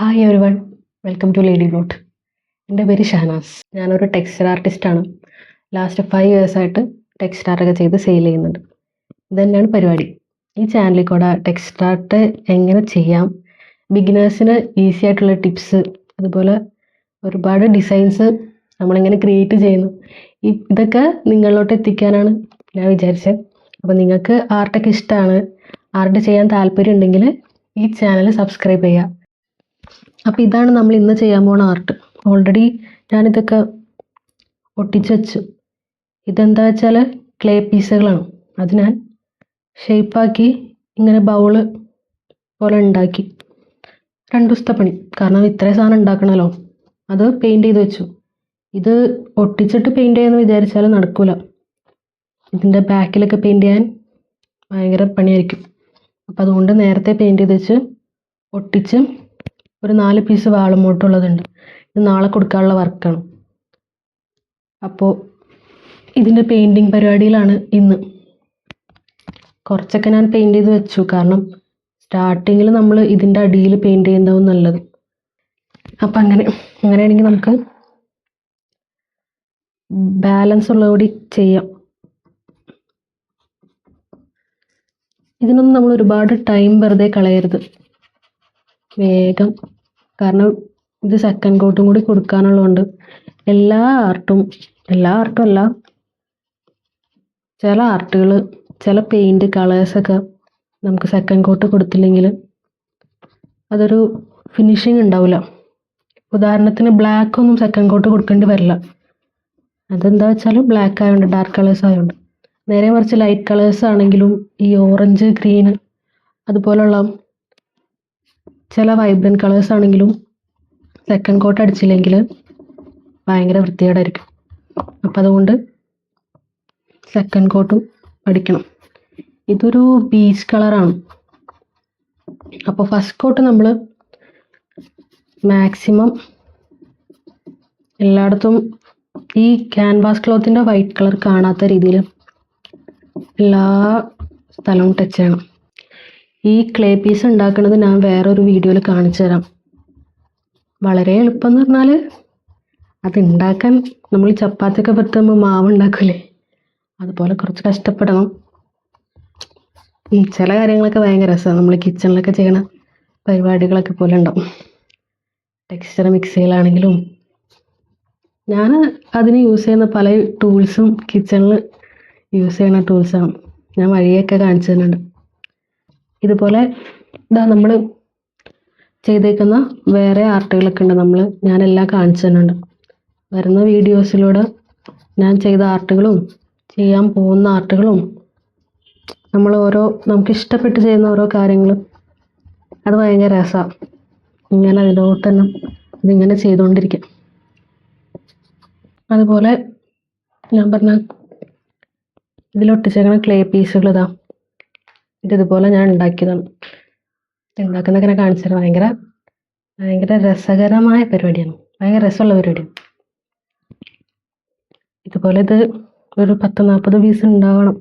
Hi everyone, welcome to lady blot. എൻ്റെ പേര് ഷഹനാസ്. ഞാനൊരു ടെക്സ്റ്റൈൽ ആർട്ടിസ്റ്റാണ്. ലാസ്റ്റ് 5 ഇയേഴ്സായിട്ട് ടെക്സ്റ്റ് ആർട്ടൊക്കെ ചെയ്ത് സെയിൽ ചെയ്യുന്നുണ്ട്. ഇതുതന്നെയാണ് പരിപാടി. ഈ ചാനലിൽ കൂടെ ടെക്സ്റ്റ് ആർട്ട് എങ്ങനെ ചെയ്യാം, ബിഗിനേഴ്സിന് ഈസി ആയിട്ടുള്ള ടിപ്സ്, അതുപോലെ ഒരുപാട് ഡിസൈൻസ് നമ്മളെങ്ങനെ ക്രിയേറ്റ് ചെയ്യുന്നു, ഇതൊക്കെ നിങ്ങളിലോട്ട് എത്തിക്കാനാണ് ഞാൻ വിചാരിച്ചത്. അപ്പോൾ നിങ്ങൾക്ക് ആർട്ടൊക്കെ ഇഷ്ടമാണ്, ആർട്ട് ചെയ്യാൻ താല്പര്യം ഉണ്ടെങ്കിൽ ഈ ചാനൽ സബ്സ്ക്രൈബ് ചെയ്യുക. അപ്പോൾ ഇതാണ് നമ്മൾ ഇന്ന് ചെയ്യാൻ പോകുന്ന ആർട്ട്. ഓൾറെഡി ഞാനിതൊക്കെ ഒട്ടിച്ച് വെച്ചു. ഇതെന്താ വെച്ചാൽ ക്ലേ പീസുകളാണ്. അത് ഞാൻ ഷേപ്പാക്കി ഇങ്ങനെ ബൗള് പോലെ ഉണ്ടാക്കി. 2 ദിവസത്തെ പണി, കാരണം ഇത്രയും സാധനം ഉണ്ടാക്കണമല്ലോ. അത് പെയിൻറ് ചെയ്ത് വെച്ചു. ഇത് ഒട്ടിച്ചിട്ട് പെയിൻറ് ചെയ്യാമെന്ന് വിചാരിച്ചാൽ നടക്കില്ല. ഇതിൻ്റെ ബാക്കിലൊക്കെ പെയിൻറ് ചെയ്യാൻ ഭയങ്കര പണിയായിരിക്കും. അപ്പോൾ അതുകൊണ്ട് നേരത്തെ പെയിൻറ് ചെയ്ത് വെച്ച് ഒട്ടിച്ച് ഒരു 4 പീസ് വാളുമോട്ടുള്ളതുണ്ട്. ഇത് നാളെ കൊടുക്കാനുള്ള വർക്കാണ്. അപ്പോൾ ഇതിൻ്റെ പെയിൻറ്റിങ് പരിപാടിയിലാണ് ഇന്ന്. കുറച്ചൊക്കെ ഞാൻ പെയിൻറ് ചെയ്ത് വെച്ചു, കാരണം സ്റ്റാർട്ടിങ്ങിൽ നമ്മൾ ഇതിൻ്റെ അടിയിൽ പെയിൻറ് ചെയ്യുന്നതാവും നല്ലത്. അപ്പം അങ്ങനെയാണെങ്കിൽ നമുക്ക് ബാലൻസ് ഉള്ളതുകൂടി ചെയ്യാം. ഇതിനൊന്നും നമ്മൾ ഒരുപാട് ടൈം വെറുതെ കളയരുത്, വേഗം. കാരണം ഇത് സെക്കൻഡ് കോട്ടും കൂടി കൊടുക്കാനുള്ളതുകൊണ്ട് എല്ലാ ആർട്ടും അല്ല, ചില ആർട്ടുകൾ, ചില പെയിൻറ് കളേഴ്സൊക്കെ നമുക്ക് സെക്കൻഡ് കോട്ട് കൊടുത്തില്ലെങ്കിൽ അതൊരു ഫിനിഷിങ് ഉണ്ടാവില്ല. ഉദാഹരണത്തിന് ബ്ലാക്ക് ഒന്നും സെക്കൻഡ് കോട്ട് കൊടുക്കേണ്ടി വരില്ല. അതെന്താ വെച്ചാൽ ബ്ലാക്ക് ആയതുകൊണ്ട്, ഡാർക്ക് കളേഴ്സ് ആയതുകൊണ്ട്. നേരെ മറിച്ച് ലൈറ്റ് കളേഴ്സ് ആണെങ്കിലും ഈ ഓറഞ്ച്, ഗ്രീന്, അതുപോലുള്ള ചില വൈബ്രൻറ്റ് കളേഴ്സ് ആണെങ്കിലും സെക്കൻഡ് കോട്ട് അടിച്ചില്ലെങ്കിൽ ഭയങ്കര വൃത്തികേടായിരിക്കും. അപ്പം അതുകൊണ്ട് സെക്കൻഡ് കോട്ടും അടിക്കണം. ഇതൊരു ബീച്ച് കളറാണ്. അപ്പോൾ ഫസ്റ്റ് കോട്ട് നമ്മൾ മാക്സിമം എല്ലായിടത്തും ഈ ക്യാൻവാസ് ക്ലോത്തിൻ്റെ വൈറ്റ് കളർ കാണാത്ത രീതിയിൽ എല്ലാ സ്ഥലവും ടച്ച് ചെയ്യണം. ഈ ക്ലേ പീസ് ഉണ്ടാക്കുന്നത് ഞാൻ വേറൊരു വീഡിയോയിൽ കാണിച്ചു തരാം. വളരെ എളുപ്പം എന്ന് പറഞ്ഞാൽ അത് ഉണ്ടാക്കാൻ നമ്മൾ ചപ്പാത്തിയൊക്കെ പരത്തുമ്പോൾ മാവ് ഉണ്ടാക്കില്ലേ, അതുപോലെ കുറച്ച് കഷ്ടപ്പെടണം. ചില കാര്യങ്ങളൊക്കെ ഭയങ്കര രസമാണ്. നമ്മൾ കിച്ചണിലൊക്കെ ചെയ്യണ പരിപാടികളൊക്കെ പോലെ ഉണ്ടാവും. ടെക്സ്ചർ മിക്സ് ചെയ്യലാണെങ്കിലും ഞാൻ അതിന് യൂസ് ചെയ്യുന്ന പല ടൂൾസും കിച്ചണിൽ യൂസ് ചെയ്യുന്ന ടൂൾസാണ്. ഞാൻ വഴിയൊക്കെ കാണിച്ചു തരുന്നുണ്ട്. ഇതുപോലെ ഇതാ നമ്മൾ ചെയ്തേക്കുന്ന വേറെ ആർട്ടുകളൊക്കെ ഉണ്ട്. ഞാനെല്ലാം കാണിച്ചു തരുന്നുണ്ട്. വരുന്ന വീഡിയോസിലൂടെ ഞാൻ ചെയ്ത ആർട്ടുകളും ചെയ്യാൻ പോകുന്ന ആർട്ടുകളും നമുക്ക് ഇഷ്ടപ്പെട്ട് ചെയ്യുന്ന ഓരോ കാര്യങ്ങളും, അത് ഭയങ്കര രസമാണ്. ഇങ്ങനെ അതിലോട്ട് തന്നെ ഇതിങ്ങനെ ചെയ്തുകൊണ്ടിരിക്കും. അതുപോലെ ഞാൻ പറഞ്ഞ ഇതിലൊട്ടിച്ചേക്കുന്ന ക്ലേ പീസുകൾ ഇതുപോലെ ഞാൻ ഉണ്ടാക്കിയതാണ്. ഉണ്ടാക്കുന്നതൊക്കെ കാണിച്ചു തരാം. ഭയങ്കര രസകരമായ പരിപാടിയാണ്, ഭയങ്കര രസമുള്ള പരിപാടിയാണ്. ഇതുപോലെ ഇത് ഒരു 10-40 പീസ് ഉണ്ടാവണം.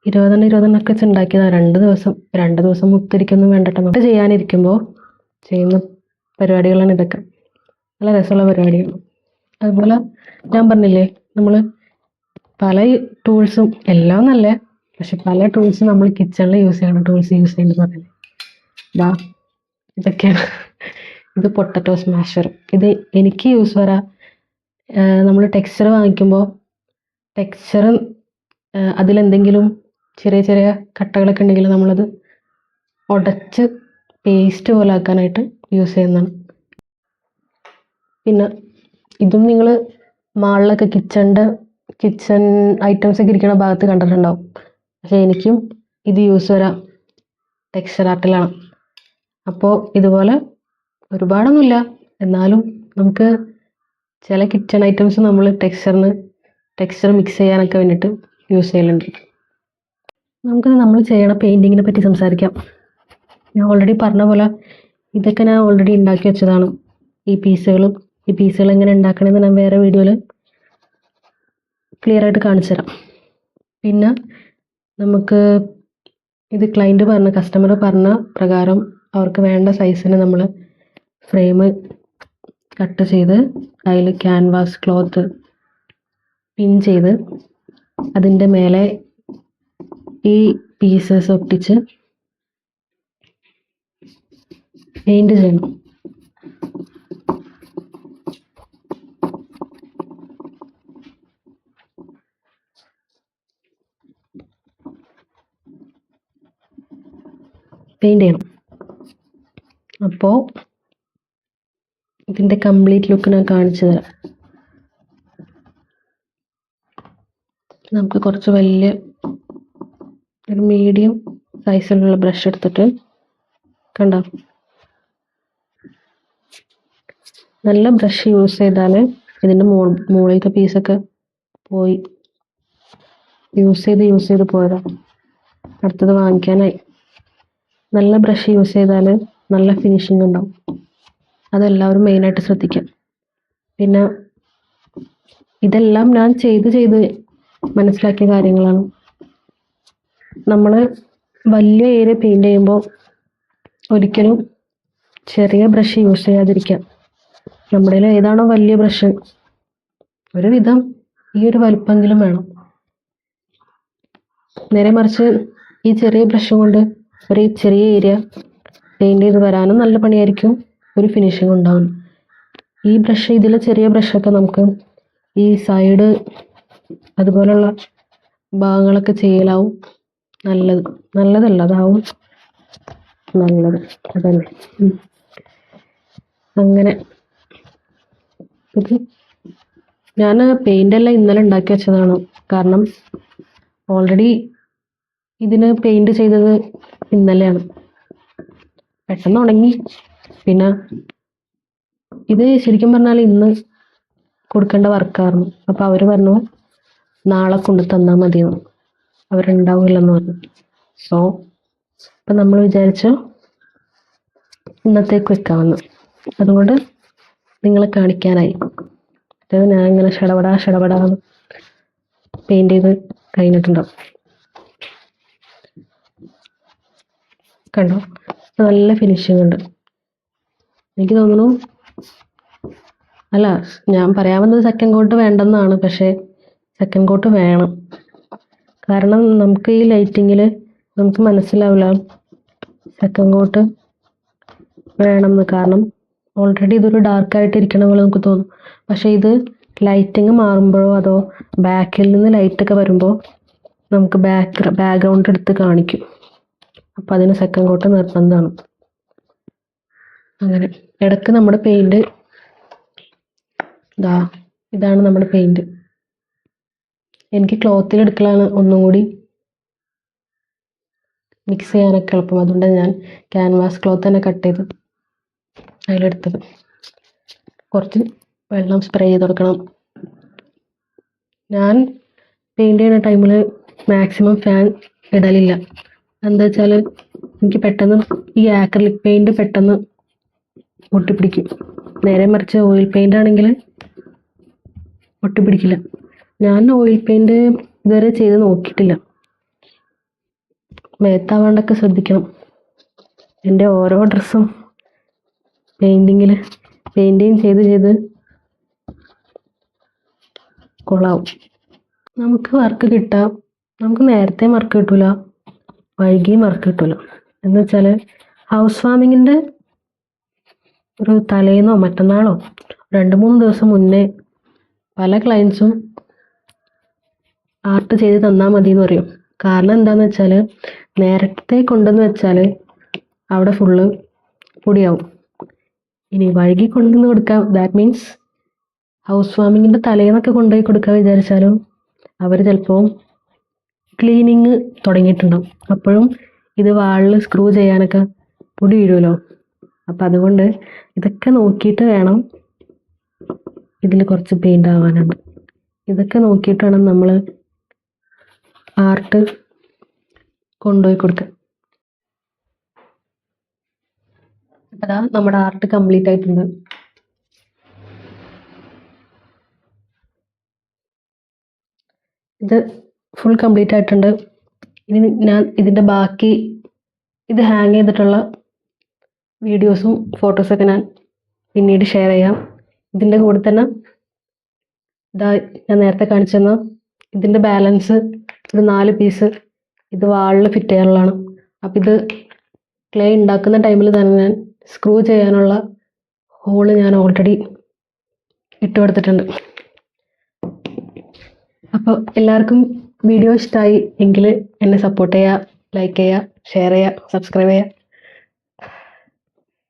20 ഒക്കെ വെച്ച് ഉണ്ടാക്കിയതാണ്. 2 ദിവസം മുത്തിരിക്കൊന്നും വേണ്ടട്ടോ. നമുക്ക് ചെയ്യാനിരിക്കുമ്പോൾ ചെയ്യുന്ന പരിപാടികളാണ് ഇതൊക്കെ. നല്ല രസമുള്ള പരിപാടിയാണ്. അതുപോലെ ഞാൻ പറഞ്ഞില്ലേ, നമ്മൾ പല ടൂൾസും, എല്ലാം നല്ല, പക്ഷെ പല ടൂൾസും നമ്മൾ കിച്ചണിൽ യൂസ് ചെയ്യണം. ടൂൾസ് യൂസ് ചെയ്യേണ്ടത് പറഞ്ഞില്ലേ, ഇതൊക്കെയാണ്. ഇത് പൊട്ടറ്റോ സ്മാഷർ. ഇത് എനിക്ക് യൂസ് വരാം. നമ്മൾ ടെക്സ്ചർ വാങ്ങിക്കുമ്പോൾ ടെക്സ്ചർ അതിലെന്തെങ്കിലും ചെറിയ ചെറിയ കട്ടകളൊക്കെ ഉണ്ടെങ്കിൽ നമ്മളത് ഉടച്ച് പേസ്റ്റ് പോലെ ആക്കാനായിട്ട് യൂസ് ചെയ്യുന്നതാണ്. പിന്നെ ഇതും നിങ്ങൾ മാളിലൊക്കെ കിച്ചൺ ഐറ്റംസ് ഒക്കെ ഇരിക്കുന്ന ഭാഗത്ത് കണ്ടിട്ടുണ്ടാവും. പക്ഷേ എനിക്കും ഇത് യൂസ് വരാം ടെക്സ്ചർ ആർട്ടിലാണ്. അപ്പോൾ ഇതുപോലെ ഒരുപാടൊന്നുമില്ല, എന്നാലും നമുക്ക് ചില കിച്ചൺ ഐറ്റംസ് നമ്മൾ ടെക്സ്ചർ മിക്സ് ചെയ്യാനൊക്കെ വേണ്ടിയിട്ട് യൂസ് ചെയ്യലുണ്ട്. നമ്മൾ ചെയ്യണ പെയിൻറ്റിങ്ങിനെ പറ്റി സംസാരിക്കാം. ഞാൻ ഓൾറെഡി പറഞ്ഞ പോലെ ഇതൊക്കെ ഞാൻ ഓൾറെഡി ഉണ്ടാക്കി വെച്ചതാണ്. ഈ പീസുകൾ എങ്ങനെ ഉണ്ടാക്കണമെന്ന് ഞാൻ വേറെ വീഡിയോയിൽ ക്ലിയർ ആയിട്ട് കാണിച്ചു തരാം. പിന്നെ നമുക്ക് ഇത് കസ്റ്റമർ പറഞ്ഞ പ്രകാരം അവർക്ക് വേണ്ട സൈസിന് നമ്മൾ ഫ്രെയിം കട്ട് ചെയ്ത് അതിൽ ക്യാൻവാസ് ക്ലോത്ത് പിൻ ചെയ്ത് അതിൻ്റെ മേലെ ഈ പീസസ് ഒട്ടിച്ച് പെയിന്റ് ചെയ്യണം. അപ്പോൾ ഇതിൻ്റെ കംപ്ലീറ്റ് ലുക്ക് ഞാൻ കാണിച്ചു തരാം. നമുക്ക് കുറച്ച് വലിയ ഒരു മീഡിയം സൈസിലുള്ള ബ്രഷ് എടുത്തിട്ട് കണ്ടോ, നല്ല ബ്രഷ് യൂസ് ചെയ്താൽ ഇതിൻ്റെ മുകളിലത്തെ പീസൊക്കെ പോയി. യൂസ് ചെയ്ത് പോയതാ, അടുത്തത് വാങ്ങിക്കാനായി. നല്ല ബ്രഷ് യൂസ് ചെയ്താൽ നല്ല ഫിനിഷിങ് ഉണ്ടാവും. അതെല്ലാവരും മെയിനായിട്ട് ശ്രദ്ധിക്കാം. പിന്നെ ഇതെല്ലാം ഞാൻ ചെയ്ത് മനസ്സിലാക്കിയ കാര്യങ്ങളാണ്. നമ്മൾ വലിയ ഏരിയ പെയിൻറ് ചെയ്യുമ്പോൾ ഒരിക്കലും ചെറിയ ബ്രഷ് യൂസ് ചെയ്യാതിരിക്കാം. നമ്മുടെ കയ്യിൽ ഏതാണോ വലിയ ബ്രഷ്, ഒരു വിധം ഈ ഒരു വലുപ്പെങ്കിലും വേണം. നേരെ മറിച്ച് ഈ ചെറിയ ബ്രഷ് കൊണ്ട് ഒരു ചെറിയ ഏരിയ പെയിൻറ് ചെയ്ത് വരാനും നല്ല പണിയായിരിക്കും, ഒരു ഫിനിഷിങ് ഉണ്ടാവും. ഈ ബ്രഷ്, ഇതിലെ ചെറിയ ബ്രഷൊക്കെ നമുക്ക് ഈ സൈഡ് അതുപോലുള്ള ഭാഗങ്ങളൊക്കെ ചെയ്യലാവും നല്ലതല്ല, അതാവും നല്ലത്. അതല്ലേ അങ്ങനെ. ഇത് ഞാൻ പെയിൻ്റെല്ലാം ഇന്നലെ ഉണ്ടാക്കി വെച്ചതാണ്. കാരണം ഓൾറെഡി ഇതിന് പെയിൻറ് ചെയ്തത് ഇന്നലെയാണ്. പെട്ടെന്ന് ഉണങ്ങി. പിന്നെ ഇത് ശരിക്കും പറഞ്ഞാൽ ഇന്ന് കൊടുക്കേണ്ട വർക്കായിരുന്നു. അപ്പോൾ അവർ പറഞ്ഞു നാളെ കൊണ്ട് തന്നാൽ മതിയെന്ന്, അവരുണ്ടാവില്ലെന്ന് പറഞ്ഞു. സോ അപ്പം നമ്മൾ വിചാരിച്ചു ഇന്നത്തേക്ക് വെക്കാമെന്ന്. അതുകൊണ്ട് നിങ്ങളെ കാണിക്കാനായി. അതായത് ഞാൻ ഇങ്ങനെ ഷടപടാന്ന് പെയിൻറ് ചെയ്ത് കഴിഞ്ഞിട്ടുണ്ടാവും. കണ്ടോ, നല്ല ഫിനിഷിംഗ് ഉണ്ട്. എനിക്ക് തോന്നുന്നു, അല്ല, ഞാൻ പറയാൻ വന്നത് സെക്കൻഡ് കോട്ട് വേണ്ടെന്നാണ്. പക്ഷേ സെക്കൻഡ് കോട്ട് വേണം. കാരണം നമുക്ക് ഈ ലൈറ്റിങ്ങിൽ നമുക്ക് മനസ്സിലാവില്ല സെക്കൻഡ് കോട്ട് വേണമെന്ന്. കാരണം ഓൾറെഡി ഇതൊരു ഡാർക്കായിട്ടിരിക്കണ പോലെ നമുക്ക് തോന്നും. പക്ഷേ ഇത് ലൈറ്റിങ് മാറുമ്പോഴോ അതോ ബാക്കിൽ നിന്ന് ലൈറ്റൊക്കെ വരുമ്പോൾ നമുക്ക് ബാക്ക്ഗ്രൗണ്ട് എടുത്ത് കാണിക്കും. അപ്പം അതിന് സെക്കൻഡ് കോട്ട് നിർബന്ധമാണ്. അങ്ങനെ ഇടയ്ക്ക് നമ്മുടെ പെയിൻറ് ഇതാണ് നമ്മുടെ പെയിൻറ്. എനിക്ക് ക്ലോത്തിൽ എടുക്കലാണ് ഒന്നും കൂടി മിക്സ് ചെയ്യാനൊക്കെ എളുപ്പം. അതുകൊണ്ട് ഞാൻ ക്യാൻവാസ് ക്ലോത്ത് തന്നെ കട്ട് ചെയ്ത് അതിലെടുത്തത്. കുറച്ച് വെള്ളം സ്പ്രേ ചെയ്ത് കൊടുക്കണം. ഞാൻ പെയിൻറ് ചെയ്യുന്ന ടൈമിൽ മാക്സിമം ഫാൻ ഇടലില്ല. എന്താ വെച്ചാൽ എനിക്ക് പെട്ടെന്ന് ഈ ആക്രിലിക് പെയിൻറ് പെട്ടെന്ന് ഒട്ടിപ്പിടിക്കും. നേരെ മറിച്ച് ഓയിൽ പെയിൻ്റ് ആണെങ്കിൽ ഒട്ടിപ്പിടിക്കില്ല. ഞാൻ ഓയിൽ പെയിൻറ് ഇതുവരെ ചെയ്ത് നോക്കിയിട്ടില്ല. മേത്താവാണ്ടൊക്കെ ശ്രദ്ധിക്കണം. എൻ്റെ ഓരോ ഡ്രസ്സും പെയിൻറ്റിങ് ചെയ്ത് കൊള്ളാവും. നമുക്ക് വർക്ക് കിട്ടാം. നമുക്ക് നേരത്തെ വർക്ക് കിട്ടൂല, വൈകിയും വർക്ക് കിട്ടൂല. എന്ന് വെച്ചാൽ ഹൗസ് വാമിങ്ങിൻ്റെ ഒരു തലേന്നോ മറ്റന്നാളോ 2-3 ദിവസം മുന്നേ പല ക്ലയൻസും ആർട്ട് ചെയ്ത് തന്നാൽ മതി എന്ന് പറയും. കാരണം എന്താണെന്ന് വെച്ചാൽ നേരത്തെ കൊണ്ടുവന്ന് വെച്ചാൽ അവിടെ ഫുള്ള് പൊടിയാവും. ഇനി വൈകി കൊണ്ടുവന്ന് കൊടുക്കാം, ദാറ്റ് മീൻസ് ഹൗസ് വാമിങ്ങിൻ്റെ തലേന്നൊക്കെ കൊണ്ടുപോയി കൊടുക്കാൻ വിചാരിച്ചാലും അവർ ചിലപ്പോൾ ക്ലീനിങ് തുടങ്ങിയിട്ടുണ്ടാവും. അപ്പോഴും ഇത് വാളിൽ സ്ക്രൂ ചെയ്യാനൊക്കെ പൊടി വീഴുമല്ലോ. അപ്പം അതുകൊണ്ട് ഇതൊക്കെ നോക്കിയിട്ട് വേണം. ഇതിൽ കുറച്ച് പെയിൻ്റ് ആവാനുണ്ട്. ഇതൊക്കെ നോക്കിയിട്ട് വേണം നമ്മൾ ആർട്ട് കൊണ്ടുപോയി കൊടുക്കാൻ. അതാ നമ്മുടെ ആർട്ട് കംപ്ലീറ്റ് ആയിട്ടുണ്ട്. ഇത് ഫുൾ കംപ്ലീറ്റ് ആയിട്ടുണ്ട്. ഇനി ഞാൻ ഇതിൻ്റെ ബാക്കി ഇത് ഹാങ് ചെയ്തിട്ടുള്ള വീഡിയോസും ഫോട്ടോസൊക്കെ ഞാൻ പിന്നീട് ഷെയർ ചെയ്യാം. ഇതിൻ്റെ കൂടെ തന്നെ ഇതാ ഞാൻ നേരത്തെ കാണിച്ചെന്ന ഇതിൻ്റെ ബാലൻസ് ഒരു 4 പീസ് ഇത് വാളിൽ ഫിറ്റ് ചെയ്യാനുള്ളതാണ്. അപ്പം ഇത് ക്ലേ ഉണ്ടാക്കുന്ന ടൈമിൽ തന്നെ ഞാൻ സ്ക്രൂ ചെയ്യാനുള്ള ഹോള് ഞാൻ ഓൾറെഡി ഇട്ട് കൊടുത്തിട്ടുണ്ട്. അപ്പോൾ എല്ലാവർക്കും വീഡിയോ ഇഷ്ടമായി എങ്കിൽ എന്നെ സപ്പോർട്ട് ചെയ്യുക, ലൈക്ക് ചെയ്യുക, ഷെയർ ചെയ്യുക, സബ്സ്ക്രൈബ് ചെയ്യുക.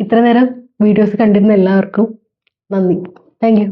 ഇത്ര നേരം വീഡിയോസ് കണ്ടിരുന്ന എല്ലാവർക്കും നന്ദി. Thank you.